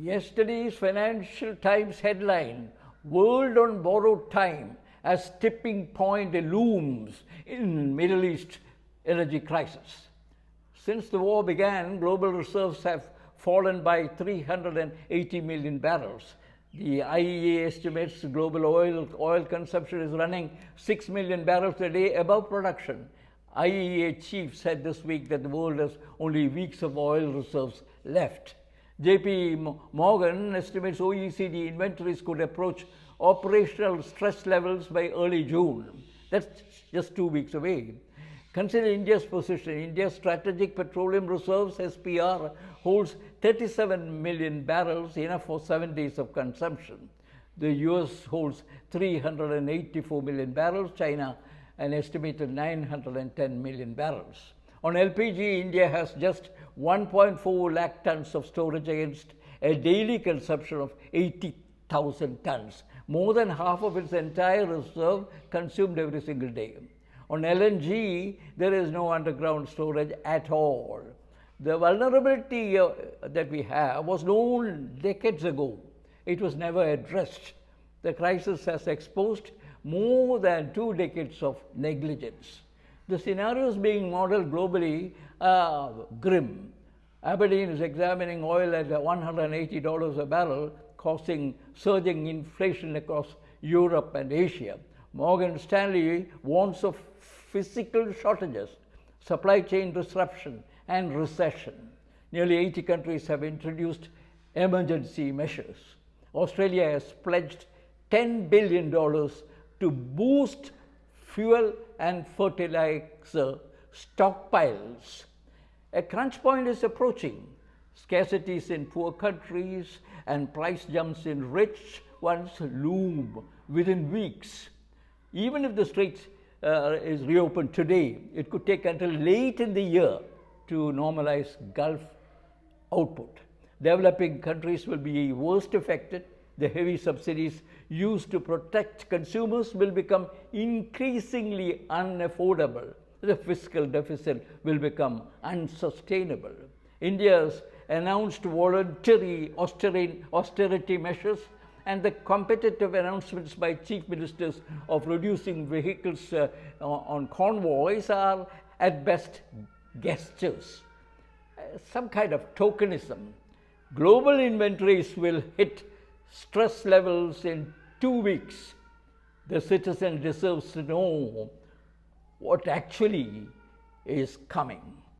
Yesterday's Financial Times headline, "World on Borrowed Time as Tipping Point Looms in Middle East Energy Crisis." Since the war began, global reserves have fallen by 380 million barrels. The IEA estimates global oil consumption is running 6 million barrels a day above production. IEA chief said this week that the world has only weeks of oil reserves left. JP Morgan estimates OECD inventories could approach operational stress levels by early June. That's just 2 weeks away. Consider India's position. India's strategic petroleum reserves, SPR, holds 37 million barrels, enough for 7 days of consumption. The US holds 384 million barrels, China an estimated 910 million barrels. On LPG, India has just 1.4 lakh tons of storage against a daily consumption of 80,000 tons, more than half of its entire reserve consumed every single day. On LNG, there is no underground storage at all. The vulnerability that we have was known decades ago. It was never addressed. The crisis has exposed more than 2 decades of negligence. The scenarios being modeled globally are grim. Aberdeen is examining oil at $180 a barrel, causing surging inflation across Europe and Asia. Morgan Stanley warns of physical shortages, supply chain disruption, and recession. Nearly 80 countries have introduced emergency measures. Australia has pledged $10 billion to boost fuel and fertilizer stockpiles. A crunch point is approaching. Scarcities in poor countries and price jumps in rich ones loom within weeks. Even if the Strait is reopened today, it could take until late in the year to normalize Gulf output. Developing countries will be worst affected. The heavy subsidies used to protect consumers will become increasingly unaffordable. The fiscal deficit will become unsustainable. India's announced voluntary austerity measures and the competitive announcements by chief ministers of reducing vehicles on convoys are at best gestures, some kind of tokenism. Global inventories will hit stress levels in 2 weeks. The citizen deserves to know what actually is coming.